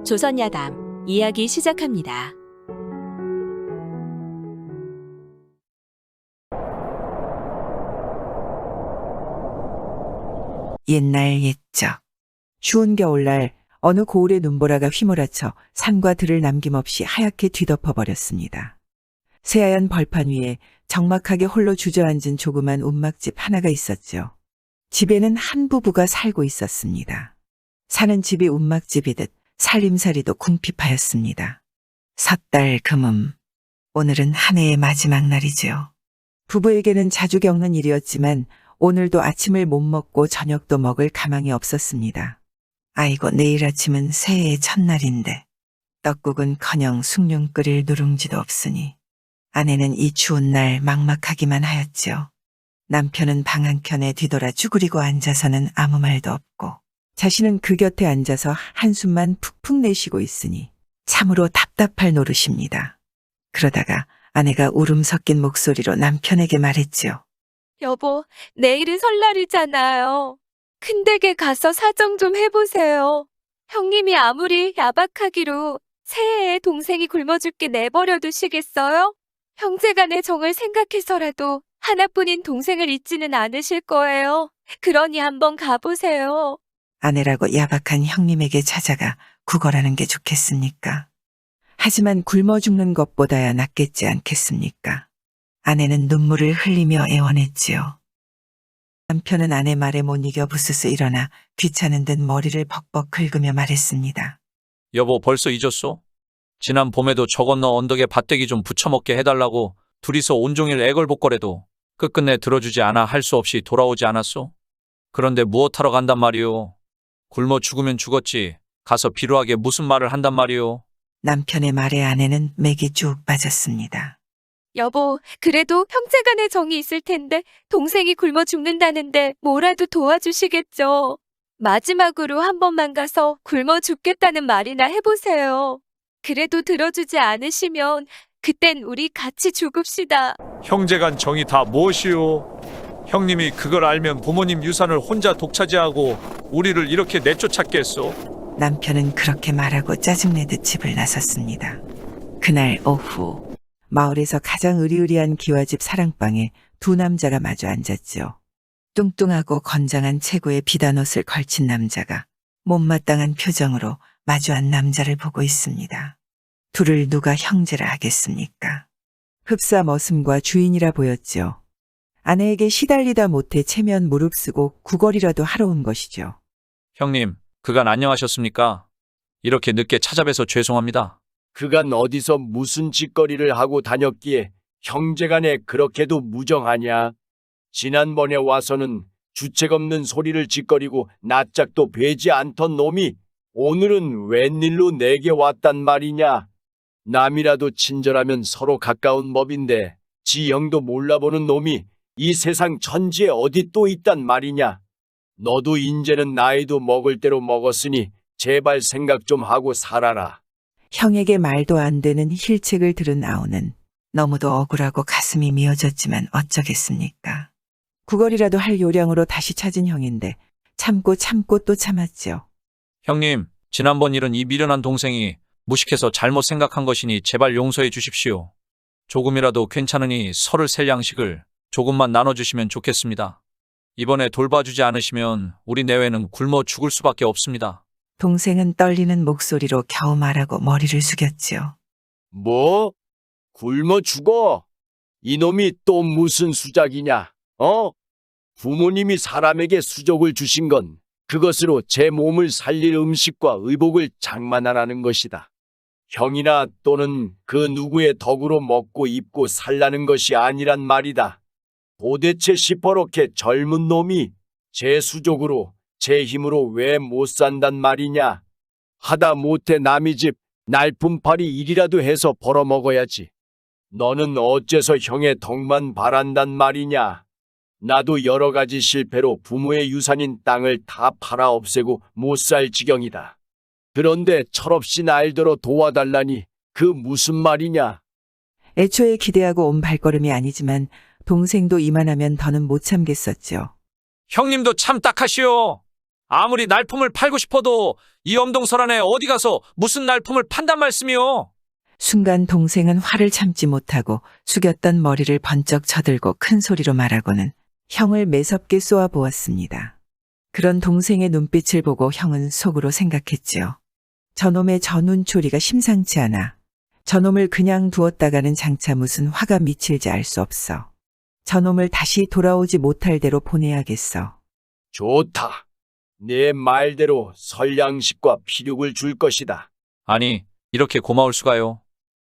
조선야담 이야기 시작합니다. 옛날 옛적 추운 겨울날 어느 고을의 눈보라가 휘몰아쳐 산과 들을 남김없이 하얗게 뒤덮어버렸습니다. 새하얀 벌판 위에 적막하게 홀로 주저앉은 조그만 움막집 하나가 있었죠. 집에는 한 부부가 살고 있었습니다. 사는 집이 움막집이듯 살림살이도 궁핍하였습니다. 섣달 금음, 오늘은 한 해의 마지막 날이지요. 부부에게는 자주 겪는 일이었지만 오늘도 아침을 못 먹고 저녁도 먹을 가망이 없었습니다. 아이고, 내일 아침은 새해의 첫날인데 떡국은커녕 숭늉 끓일 누룽지도 없으니 아내는 이 추운 날 막막하기만 하였지요. 남편은 방 한켠에 뒤돌아 쭈그리고 앉아서는 아무 말도 없고 자신은 그 곁에 앉아서 한숨만 푹푹 내쉬고 있으니 참으로 답답할 노릇입니다. 그러다가 아내가 울음 섞인 목소리로 남편에게 말했지요. 여보, 내일은 설날이잖아요. 큰 댁에 가서 사정 좀 해보세요. 형님이 아무리 야박하기로 새해에 동생이 굶어 죽게 내버려 두시겠어요? 형제간의 정을 생각해서라도 하나뿐인 동생을 잊지는 않으실 거예요. 그러니 한번 가보세요. 아내라고 야박한 형님에게 찾아가 구걸하는 게 좋겠습니까? 하지만 굶어 죽는 것보다야 낫겠지 않겠습니까? 아내는 눈물을 흘리며 애원했지요. 남편은 아내 말에 못 이겨 부스스 일어나 귀찮은 듯 머리를 벅벅 긁으며 말했습니다. 여보, 벌써 잊었소? 지난 봄에도 저 건너 언덕에 밭대기 좀 부쳐먹게 해달라고 둘이서 온종일 애걸복걸해도 끝끝내 들어주지 않아 할 수 없이 돌아오지 않았소? 그런데 무엇하러 간단 말이오? 굶어 죽으면 죽었지 가서 비루하게 무슨 말을 한단 말이오? 남편의 말에 아내는 맥이 쭉 빠졌습니다. 여보, 그래도 형제간의 정이 있을 텐데 동생이 굶어 죽는다는데 뭐라도 도와주시겠죠. 마지막으로 한 번만 가서 굶어 죽겠다는 말이나 해보세요. 그래도 들어주지 않으시면 그땐 우리 같이 죽읍시다. 형제간 정이 다 무엇이오? 형님이 그걸 알면 부모님 유산을 혼자 독차지하고 우리를 이렇게 내쫓았겠소? 남편은 그렇게 말하고 짜증내듯 집을 나섰습니다. 그날 오후 마을에서 가장 으리으리한 기와집 사랑방에 두 남자가 마주 앉았지요. 뚱뚱하고 건장한 체구에 비단 옷을 걸친 남자가 못마땅한 표정으로 마주한 남자를 보고 있습니다. 둘을 누가 형제라 하겠습니까? 흡사 머슴과 주인이라 보였지요. 아내에게 시달리다 못해 체면 무릅쓰고 구걸이라도 하러 온 것이죠. 형님, 그간 안녕하셨습니까? 이렇게 늦게 찾아뵈서 죄송합니다. 그간 어디서 무슨 짓거리를 하고 다녔기에 형제간에 그렇게도 무정하냐? 지난번에 와서는 주책 없는 소리를 짓거리고 낯짝도 베지 않던 놈이 오늘은 웬일로 내게 왔단 말이냐? 남이라도 친절하면 서로 가까운 법인데 지 형도 몰라보는 놈이 이 세상 천지에 어디 또 있단 말이냐? 너도 인제는 나이도 먹을 대로 먹었으니 제발 생각 좀 하고 살아라. 형에게 말도 안 되는 힐책을 들은 아우는 너무도 억울하고 가슴이 미어졌지만 어쩌겠습니까? 구걸이라도 할 요량으로 다시 찾은 형인데 참고 또 참았죠. 형님, 지난번 일은 이 미련한 동생이 무식해서 잘못 생각한 것이니 제발 용서해 주십시오. 조금이라도 괜찮으니 설을 셀 양식을 조금만 나눠주시면 좋겠습니다. 이번에 돌봐주지 않으시면 우리 내외는 굶어 죽을 수밖에 없습니다. 동생은 떨리는 목소리로 겨우 말하고 머리를 숙였지요. 뭐? 굶어 죽어? 이놈이 또 무슨 수작이냐? 부모님이 사람에게 수족을 주신 건 그것으로 제 몸을 살릴 음식과 의복을 장만하라는 것이다. 형이나 또는 그 누구의 덕으로 먹고 입고 살라는 것이 아니란 말이다. 도대체 시퍼렇게 젊은 놈이 제 수족으로 제 힘으로 왜 못 산단 말이냐? 하다 못해 남의 집 날품팔이 일이라도 해서 벌어먹어야지. 너는 어째서 형의 덕만 바란단 말이냐? 나도 여러 가지 실패로 부모의 유산인 땅을 다 팔아 없애고 못 살 지경이다. 그런데 철없이 날더러 도와달라니 그 무슨 말이냐? 애초에 기대하고 온 발걸음이 아니지만 동생도 이만하면 더는 못 참겠었죠. 형님도 참 딱하시오. 아무리 날품을 팔고 싶어도 이 엄동설안에 어디 가서 무슨 날품을 판단 말씀이요? 순간 동생은 화를 참지 못하고 숙였던 머리를 번쩍 쳐들고 큰 소리로 말하고는 형을 매섭게 쏘아 보았습니다. 그런 동생의 눈빛을 보고 형은 속으로 생각했지요. 저놈의 저 눈초리가 심상치 않아. 저놈을 그냥 두었다가는 장차 무슨 화가 미칠지 알 수 없어. 저놈을 다시 돌아오지 못할 대로 보내야겠어. 좋다. 내 말대로 설량식과 피륙을 줄 것이다. 아니, 이렇게 고마울 수가요.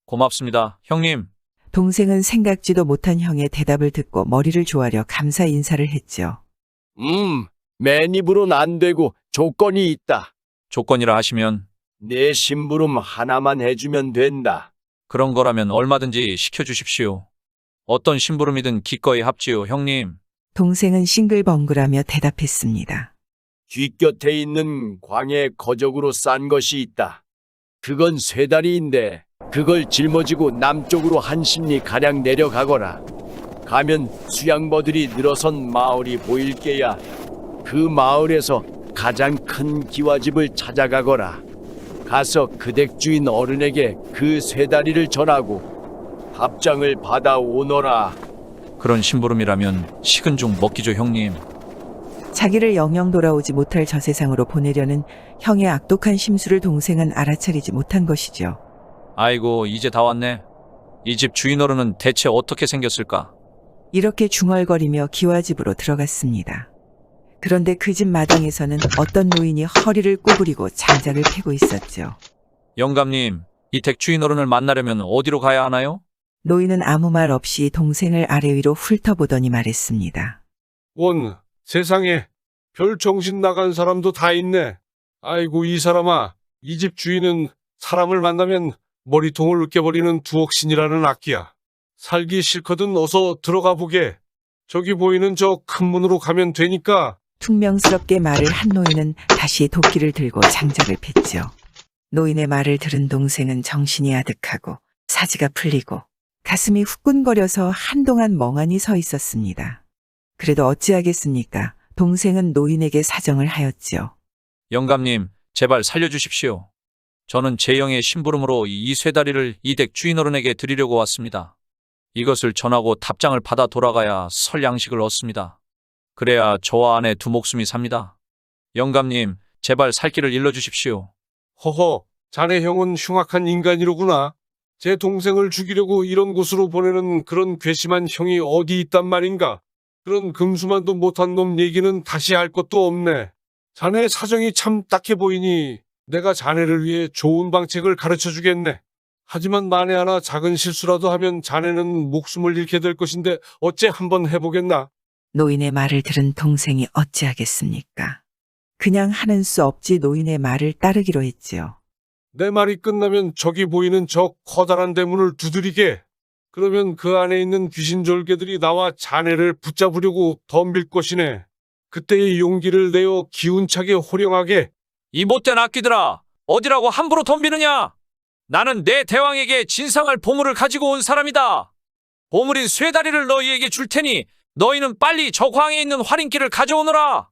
고맙습니다, 형님. 동생은 생각지도 못한 형의 대답을 듣고 머리를 조아려 감사 인사를 했죠. 맨입으로는 안 되고 조건이 있다. 조건이라 하시면 내 심부름 하나만 해주면 된다. 그런 거라면 얼마든지 시켜주십시오. 어떤 심부름이든 기꺼이 합지요, 형님. 동생은 싱글벙글하며 대답했습니다. 뒷곁에 있는 광에 거적으로 싼 것이 있다. 그건 쇠다리인데 그걸 짊어지고 남쪽으로 한 심리 가량 내려가거라. 가면 수양버들이 늘어선 마을이 보일 게야. 그 마을에서 가장 큰 기와집을 찾아가거라. 가서 그 댁 주인 어른에게 그 쇠다리를 전하고 합장을 받아오너라. 그런 심부름이라면 식은 죽 먹기죠, 형님. 자기를 영영 돌아오지 못할 저 세상으로 보내려는 형의 악독한 심수를 동생은 알아차리지 못한 것이죠. 아이고, 이제 다 왔네. 이 집 주인 어른은 대체 어떻게 생겼을까? 이렇게 중얼거리며 기와집으로 들어갔습니다. 그런데 그 집 마당에서는 어떤 노인이 허리를 구부리고 장작을 패고 있었죠. 영감님, 이 댁 주인 어른을 만나려면 어디로 가야 하나요? 노인은 아무 말 없이 동생을 아래 위로 훑어보더니 말했습니다. 원, 세상에 별 정신 나간 사람도 다 있네. 아이고 이 사람아, 이 집 주인은 사람을 만나면 머리통을 으깨버리는 두억신이라는 악기야. 살기 싫거든 어서 들어가 보게. 저기 보이는 저 큰 문으로 가면 되니까. 퉁명스럽게 말을 한 노인은 다시 도끼를 들고 장작을 팼죠. 노인의 말을 들은 동생은 정신이 아득하고 사지가 풀리고 가슴이 후끈거려서 한동안 멍하니 서 있었습니다. 그래도 어찌하겠습니까? 동생은 노인에게 사정을 하였지요. 영감님, 제발 살려주십시오. 저는 제영의 심부름으로 이 쇠다리를 이 댁 주인 어른에게 드리려고 왔습니다. 이것을 전하고 답장을 받아 돌아가야 설 양식을 얻습니다. 그래야 저와 아내 두 목숨이 삽니다. 영감님, 제발 살 길을 일러주십시오. 허허, 자네 형은 흉악한 인간이로구나. 제 동생을 죽이려고 이런 곳으로 보내는 그런 괘씸한 형이 어디 있단 말인가. 그런 금수만도 못한 놈 얘기는 다시 할 것도 없네. 자네 사정이 참 딱해 보이니 내가 자네를 위해 좋은 방책을 가르쳐 주겠네. 하지만 만에 하나 작은 실수라도 하면 자네는 목숨을 잃게 될 것인데 어째 한번 해보겠나? 노인의 말을 들은 동생이 어찌하겠습니까? 그냥 하는 수 없지 노인의 말을 따르기로 했지요. 내 말이 끝나면 저기 보이는 저 커다란 대문을 두드리게. 그러면 그 안에 있는 귀신졸개들이 나와 자네를 붙잡으려고 덤빌 것이네. 그때의 용기를 내어 기운차게 호령하게. 이 못된 악기들아, 어디라고 함부로 덤비느냐? 나는 내 대왕에게 진상할 보물을 가지고 온 사람이다. 보물인 쇠다리를 너희에게 줄 테니 너희는 빨리 저 광에 있는 활인기를 가져오너라.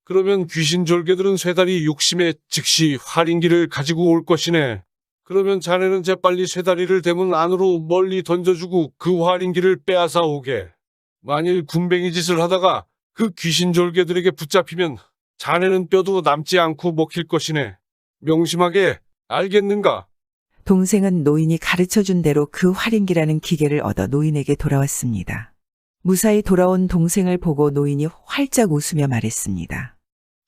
그러면 귀신졸개들은 쇠다리 욕심에 즉시 활인기를 가지고 올 것이네. 그러면 자네는 재빨리 쇠다리를 대문 안으로 멀리 던져주고 그 활인기를 빼앗아 오게. 만일 군뱅이 짓을 하다가 그 귀신졸개들에게 붙잡히면 자네는 뼈도 남지 않고 먹힐 것이네. 명심하게 알겠는가? 동생은 노인이 가르쳐준 대로 그 활인기라는 기계를 얻어 노인에게 돌아왔습니다. 무사히 돌아온 동생을 보고 노인이 활짝 웃으며 말했습니다.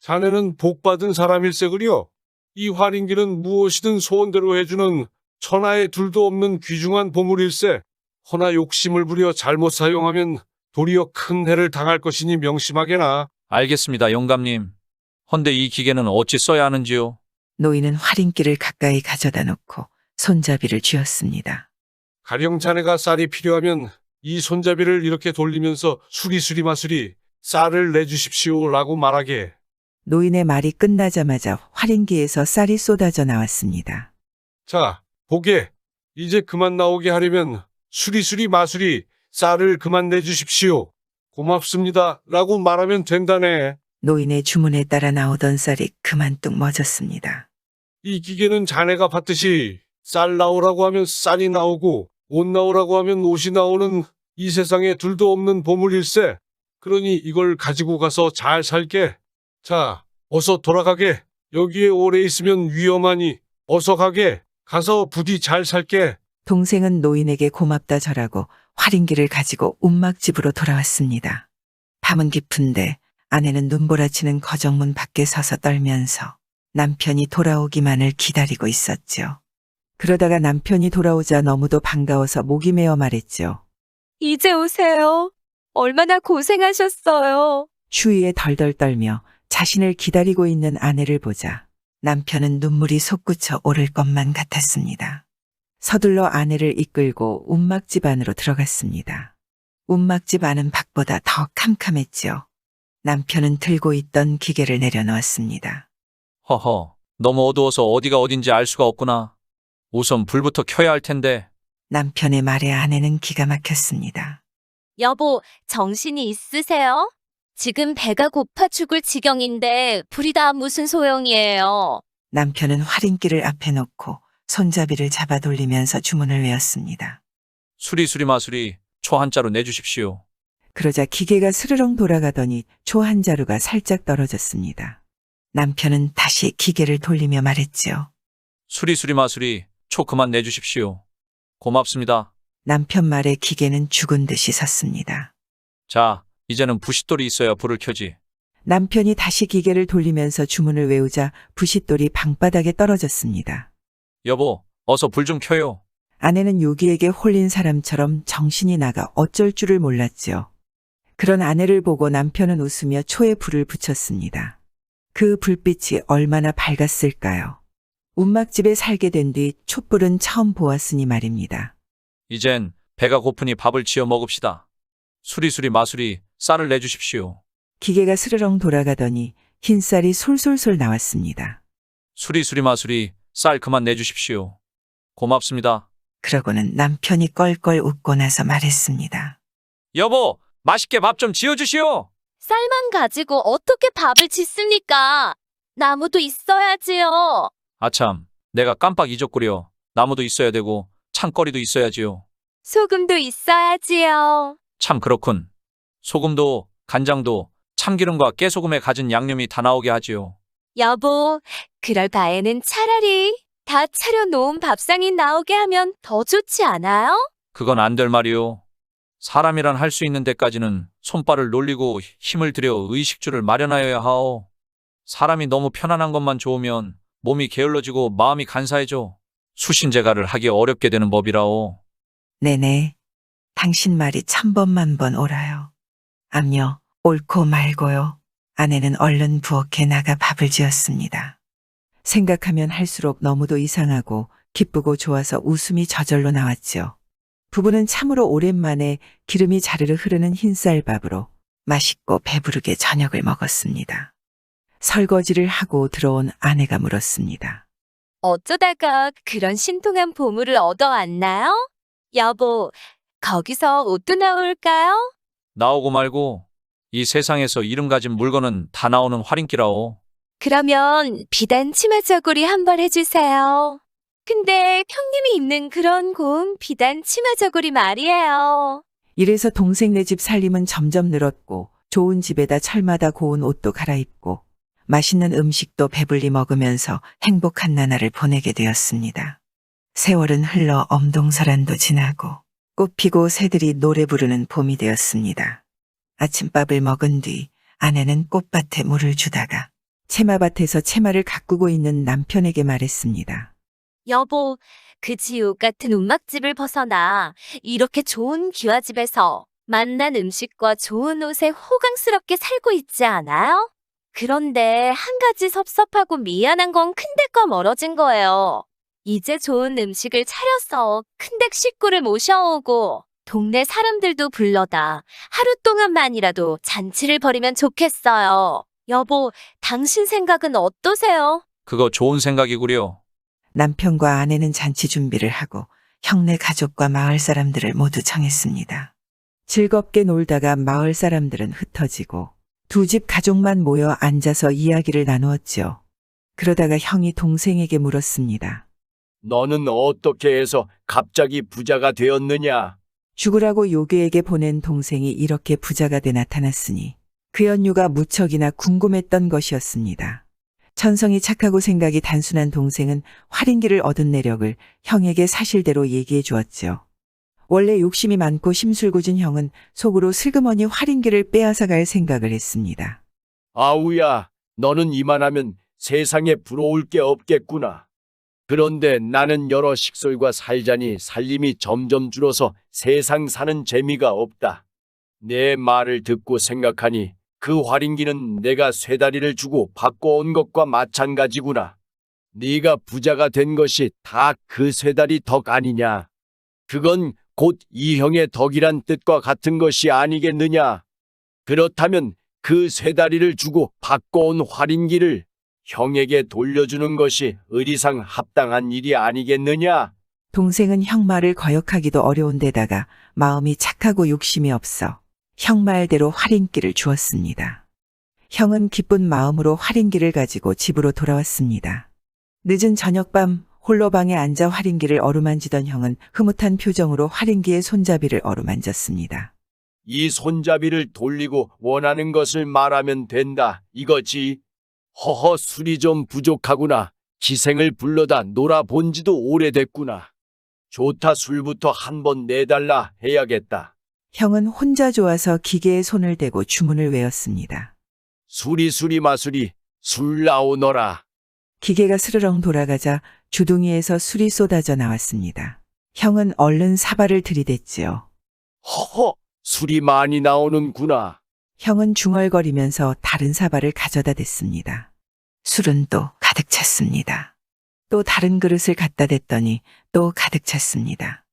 자네는 복받은 사람일세 그려. 이 활인기는 무엇이든 소원대로 해주는 천하에 둘도 없는 귀중한 보물일세. 허나 욕심을 부려 잘못 사용하면 도리어 큰 해를 당할 것이니 명심하게나. 알겠습니다, 영감님. 헌데 이 기계는 어찌 써야 하는지요? 노인은 활인기를 가까이 가져다 놓고 손잡이를 쥐었습니다. 가령 자네가 쌀이 필요하면 이 손잡이를 이렇게 돌리면서 수리수리 마수리 쌀을 내주십시오라고 말하게. 노인의 말이 끝나자마자 활인기에서 쌀이 쏟아져 나왔습니다. 자, 보게. 이제 그만 나오게 하려면 수리수리 마수리 쌀을 그만 내주십시오. 고맙습니다 라고 말하면 된다네. 노인의 주문에 따라 나오던 쌀이 그만 뚝 멎었습니다. 이 기계는 자네가 봤듯이 쌀 나오라고 하면 쌀이 나오고 옷 나오라고 하면 옷이 나오는 이 세상에 둘도 없는 보물일세. 그러니 이걸 가지고 가서 잘 살게. 자, 어서 돌아가게. 여기에 오래 있으면 위험하니 어서 가게. 가서 부디 잘 살게. 동생은 노인에게 고맙다 절하고 활인기를 가지고 움막집으로 돌아왔습니다. 밤은 깊은데 아내는 눈보라치는 거정문 밖에 서서 떨면서 남편이 돌아오기만을 기다리고 있었죠. 그러다가 남편이 돌아오자 너무도 반가워서 목이 메어 말했죠. 이제 오세요. 얼마나 고생하셨어요. 추위에 덜덜 떨며 자신을 기다리고 있는 아내를 보자 남편은 눈물이 솟구쳐 오를 것만 같았습니다. 서둘러 아내를 이끌고 움막집 안으로 들어갔습니다. 움막집 안은 밖보다 더 캄캄했죠. 남편은 들고 있던 기계를 내려놓았습니다. 허허, 너무 어두워서 어디가 어딘지 알 수가 없구나. 우선 불부터 켜야 할 텐데. 남편의 말에 아내는 기가 막혔습니다. 여보, 정신이 있으세요? 지금 배가 고파 죽을 지경인데 불이 다 무슨 소용이에요. 남편은 활인기를 앞에 놓고 손잡이를 잡아 돌리면서 주문을 외웠습니다. 수리 마수리 초 한자로 내주십시오. 그러자 기계가 스르렁 돌아가더니 초 한 자루가 살짝 떨어졌습니다. 남편은 다시 기계를 돌리며 말했지요. 수리 마수리 초 그만 내주십시오. 고맙습니다. 남편 말에 기계는 죽은 듯이 섰습니다. 자, 이제는 부싯돌이 있어야 불을 켜지. 남편이 다시 기계를 돌리면서 주문을 외우자 부싯돌이 방바닥에 떨어졌습니다. 여보, 어서 불 좀 켜요. 아내는 요기에게 홀린 사람처럼 정신이 나가 어쩔 줄을 몰랐지요. 그런 아내를 보고 남편은 웃으며 초에 불을 붙였습니다. 그 불빛이 얼마나 밝았을까요? 움막집에 살게 된 뒤 촛불은 처음 보았으니 말입니다. 이젠 배가 고프니 밥을 지어 먹읍시다. 수리 마수리 쌀을 내주십시오. 기계가 스르렁 돌아가더니 흰쌀이 솔솔솔 나왔습니다. 수리 마수리 쌀 그만 내주십시오. 고맙습니다. 그러고는 남편이 껄껄 웃고 나서 말했습니다. 여보, 맛있게 밥 좀 지어주시오. 쌀만 가지고 어떻게 밥을 짓습니까? 나무도 있어야지요. 아참, 내가 깜빡 잊었구려. 나무도 있어야 되고 창거리도 있어야지요. 소금도 있어야지요. 참 그렇군. 소금도 간장도 참기름과 깨소금에 가진 양념이 다 나오게 하지요. 여보, 그럴 바에는 차라리 다 차려놓은 밥상이 나오게 하면 더 좋지 않아요? 그건 안 될 말이요. 사람이란 할 수 있는 데까지는 손발을 놀리고 힘을 들여 의식주를 마련하여야 하오. 사람이 너무 편안한 것만 좋으면 몸이 게을러지고 마음이 간사해져 수신제가를 하기 어렵게 되는 법이라오. 네네. 당신 말이 천번만번 옳아요. 암요, 옳고 말고요. 아내는 얼른 부엌에 나가 밥을 지었습니다. 생각하면 할수록 너무도 이상하고 기쁘고 좋아서 웃음이 저절로 나왔지요. 부부는 참으로 오랜만에 기름이 자르르 흐르는 흰쌀밥으로 맛있고 배부르게 저녁을 먹었습니다. 설거지를 하고 들어온 아내가 물었습니다. 어쩌다가 그런 신통한 보물을 얻어왔나요? 여보, 거기서 옷도 나올까요? 나오고 말고 이 세상에서 이름 가진 물건은 다 나오는 활인기라오. 그러면 비단 치마 저고리 한 벌 해주세요. 근데 형님이 입는 그런 고운 비단 치마 저고리 말이에요. 이래서 동생네 집 살림은 점점 늘었고 좋은 집에다 철마다 고운 옷도 갈아입고 맛있는 음식도 배불리 먹으면서 행복한 나날을 보내게 되었습니다. 세월은 흘러 엄동설한도 지나고 꽃 피고 새들이 노래 부르는 봄이 되었습니다. 아침밥을 먹은 뒤 아내는 꽃밭에 물을 주다가 채마밭에서 채마를 가꾸고 있는 남편에게 말했습니다. 여보, 그 지옥 같은 움막집을 벗어나 이렇게 좋은 기와집에서 맛난 음식과 좋은 옷에 호강스럽게 살고 있지 않아요? 그런데 한 가지 섭섭하고 미안한 건 큰댁과 멀어진 거예요. 이제 좋은 음식을 차려서 큰댁 식구를 모셔오고 동네 사람들도 불러다 하루 동안만이라도 잔치를 벌이면 좋겠어요. 여보, 당신 생각은 어떠세요? 그거 좋은 생각이구려. 남편과 아내는 잔치 준비를 하고 형네 가족과 마을 사람들을 모두 청했습니다. 즐겁게 놀다가 마을 사람들은 흩어지고 두 집 가족만 모여 앉아서 이야기를 나누었죠. 그러다가 형이 동생에게 물었습니다. 너는 어떻게 해서 갑자기 부자가 되었느냐? 죽으라고 요괴에게 보낸 동생이 이렇게 부자가 돼 나타났으니 그 연유가 무척이나 궁금했던 것이었습니다. 천성이 착하고 생각이 단순한 동생은 활인기를 얻은 내력을 형에게 사실대로 얘기해 주었죠. 원래 욕심이 많고 심술궂은 형은 속으로 슬그머니 활인기를 빼앗아 갈 생각을 했습니다. 아우야, 너는 이만하면 세상에 부러울 게 없겠구나. 그런데 나는 여러 식솔과 살자니 살림이 점점 줄어서 세상 사는 재미가 없다. 내 말을 듣고 생각하니 그 활인기는 내가 쇠다리를 주고 바꿔온 것과 마찬가지구나. 네가 부자가 된 것이 다 그 쇠다리 덕 아니냐. 그건 곧 이 형의 덕이란 뜻과 같은 것이 아니겠느냐. 그렇다면 그 쇠다리를 주고 바꿔온 활인기를 형에게 돌려주는 것이 의리상 합당한 일이 아니겠느냐. 동생은 형 말을 거역하기도 어려운 데다가 마음이 착하고 욕심이 없어 형 말대로 활인기를 주었습니다. 형은 기쁜 마음으로 활인기를 가지고 집으로 돌아왔습니다. 늦은 저녁밤 홀로 방에 앉아 활인기를 어루만지던 형은 흐뭇한 표정으로 활인기의 손잡이를 어루만졌습니다. 이 손잡이를 돌리고 원하는 것을 말하면 된다 이거지. 허허, 술이 좀 부족하구나. 기생을 불러다 놀아본 지도 오래됐구나. 좋다, 술부터 한번 내달라 해야겠다. 형은 혼자 좋아서 기계에 손을 대고 주문을 외웠습니다. 수리 마수리 술 나오너라. 기계가 스르렁 돌아가자 주둥이에서 술이 쏟아져 나왔습니다. 형은 얼른 사발을 들이댔지요. 허허, 술이 많이 나오는구나. 형은 중얼거리면서 다른 사발을 가져다 댔습니다. 술은 또 가득 찼습니다. 또 다른 그릇을 갖다 댔더니 또 가득 찼습니다.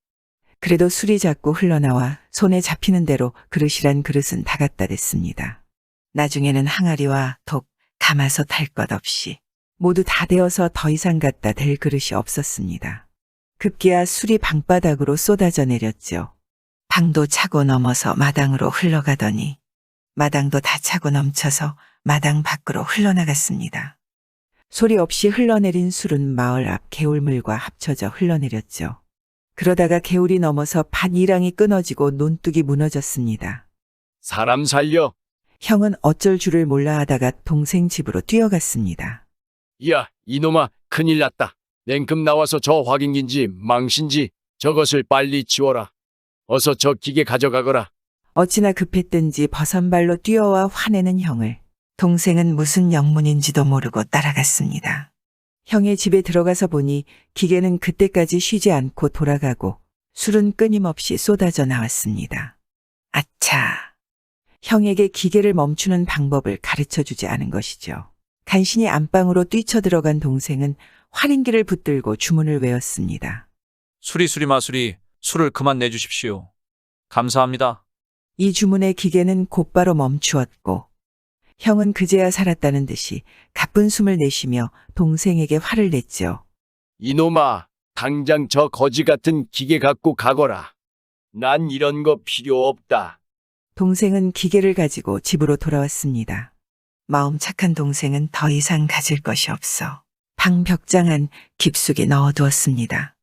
그래도 술이 자꾸 흘러나와 손에 잡히는 대로 그릇이란 그릇은 다 갖다 댔습니다. 나중에는 항아리와 독, 가마솥 할 것 없이 모두 다 되어서 더 이상 갖다 댈 그릇이 없었습니다. 급기야 술이 방바닥으로 쏟아져 내렸죠. 방도 차고 넘어서 마당으로 흘러가더니 마당도 다 차고 넘쳐서 마당 밖으로 흘러나갔습니다. 소리 없이 흘러내린 술은 마을 앞 개울물과 합쳐져 흘러내렸죠. 그러다가 개울이 넘어서 밭이랑이 끊어지고 논뚝이 무너졌습니다. 사람 살려. 형은 어쩔 줄을 몰라 하다가 동생 집으로 뛰어갔습니다. 야, 이놈아, 큰일 났다. 냉큼 나와서 저 확인기인지 망신지 저것을 빨리 치워라. 어서 저 기계 가져가거라. 어찌나 급했든지 버선발로 뛰어와 화내는 형을 동생은 무슨 영문인지도 모르고 따라갔습니다. 형의 집에 들어가서 보니 기계는 그때까지 쉬지 않고 돌아가고 술은 끊임없이 쏟아져 나왔습니다. 아차! 형에게 기계를 멈추는 방법을 가르쳐 주지 않은 것이죠. 간신히 안방으로 뛰쳐들어간 동생은 활인기를 붙들고 주문을 외웠습니다. 수리 마수리 술을 그만 내주십시오. 감사합니다. 이 주문의 기계는 곧바로 멈추었고 형은 그제야 살았다는 듯이 가쁜 숨을 내쉬며 동생에게 화를 냈죠. 이놈아, 당장 저 거지 같은 기계 갖고 가거라. 난 이런 거 필요 없다. 동생은 기계를 가지고 집으로 돌아왔습니다. 마음 착한 동생은 더 이상 가질 것이 없어 방 벽장 안 깊숙이 넣어두었습니다.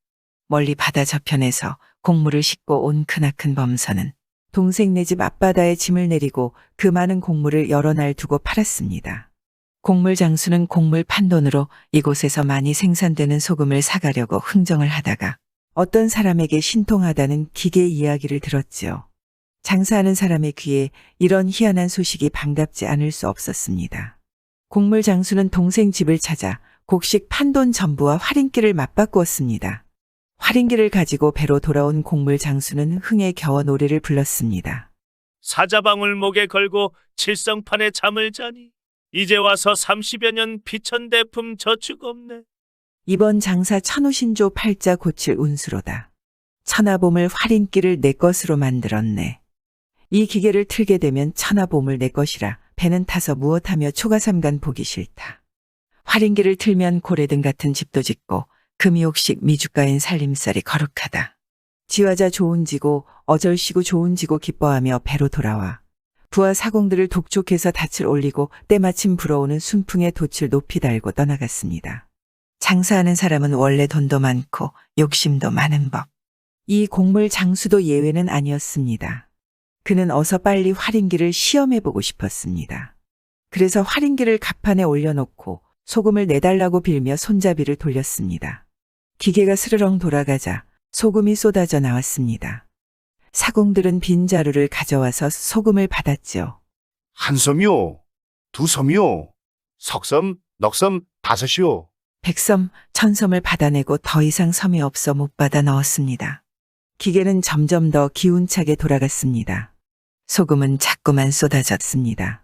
멀리 바다 저편에서 곡물을 싣고 온 크나큰 범선은 동생 네 집 앞바다에 짐을 내리고 그 많은 곡물을 여러 날 두고 팔았습니다. 곡물 장수는 곡물 판돈으로 이곳에서 많이 생산되는 소금을 사가려고 흥정을 하다가 어떤 사람에게 신통하다는 기계 이야기를 들었지요. 장사하는 사람의 귀에 이런 희한한 소식이 반갑지 않을 수 없었습니다. 곡물 장수는 동생 집을 찾아 곡식 판돈 전부와 활인기를 맞바꾸었습니다. 활인기를 가지고 배로 돌아온 곡물 장수는 흥에 겨워 노래를 불렀습니다. 사자방울 목에 걸고 칠성판에 잠을 자니 이제 와서 30여 년 피천대품 저축 없네. 이번 장사 천우신조 팔자 고칠 운수로다. 천하보물 활인기를 내 것으로 만들었네. 이 기계를 틀게 되면 천하보물 내 것이라 배는 타서 무엇하며 초가삼간 보기 싫다. 활인기를 틀면 고래등 같은 집도 짓고 금이옥식 미주가인 살림살이 거룩하다. 지화자 좋은 지고 어절시고 좋은 지고 기뻐하며 배로 돌아와 부하 사공들을 독촉해서 닻을 올리고 때마침 불어오는 순풍에 돛을 높이 달고 떠나갔습니다. 장사하는 사람은 원래 돈도 많고 욕심도 많은 법. 이 곡물 장수도 예외는 아니었습니다. 그는 어서 빨리 활인기를 시험해보고 싶었습니다. 그래서 활인기를 갑판에 올려놓고 소금을 내달라고 빌며 손잡이를 돌렸습니다. 기계가 스르렁 돌아가자 소금이 쏟아져 나왔습니다. 사공들은 빈 자루를 가져와서 소금을 받았지요. 한 섬이요, 두 섬이요, 석섬, 넉섬, 다섯이요. 백섬, 천섬을 받아내고 더 이상 섬이 없어 못 받아 넣었습니다. 기계는 점점 더 기운차게 돌아갔습니다. 소금은 자꾸만 쏟아졌습니다.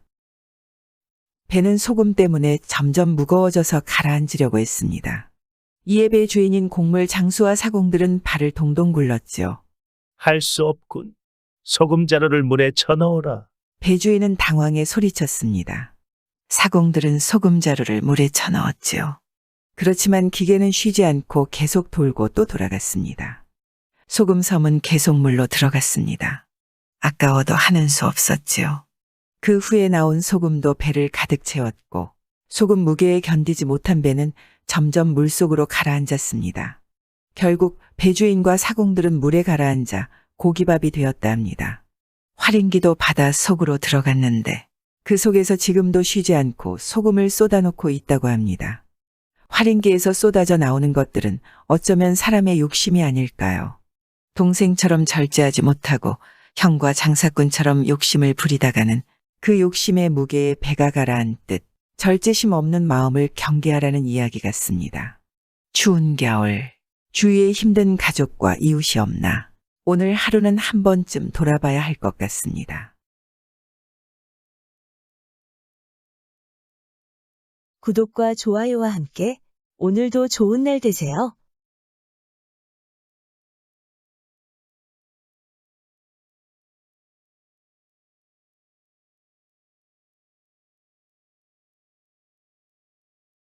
배는 소금 때문에 점점 무거워져서 가라앉으려고 했습니다. 이에 배 주인인 곡물 장수와 사공들은 발을 동동 굴렀지요. 할 수 없군. 소금 자루를 물에 쳐넣어라. 배 주인은 당황해 소리쳤습니다. 사공들은 소금 자루를 물에 쳐넣었지요. 그렇지만 기계는 쉬지 않고 계속 돌고 또 돌아갔습니다. 소금섬은 계속 물로 들어갔습니다. 아까워도 하는 수 없었지요. 그 후에 나온 소금도 배를 가득 채웠고 소금 무게에 견디지 못한 배는 점점 물속으로 가라앉았습니다. 결국 배주인과 사공들은 물에 가라앉아 고기밥이 되었다 합니다. 활인기도 바다 속으로 들어갔는데 그 속에서 지금도 쉬지 않고 소금을 쏟아놓고 있다고 합니다. 활인기에서 쏟아져 나오는 것들은 어쩌면 사람의 욕심이 아닐까요? 동생처럼 절제하지 못하고 형과 장사꾼처럼 욕심을 부리다가는 그 욕심의 무게에 배가 가라앉듯 절제심 없는 마음을 경계하라는 이야기 같습니다. 추운 겨울, 주위에 힘든 가족과 이웃이 없나 오늘 하루는 한 번쯤 돌아봐야 할 것 같습니다. 구독과 좋아요와 함께 오늘도 좋은 날 되세요.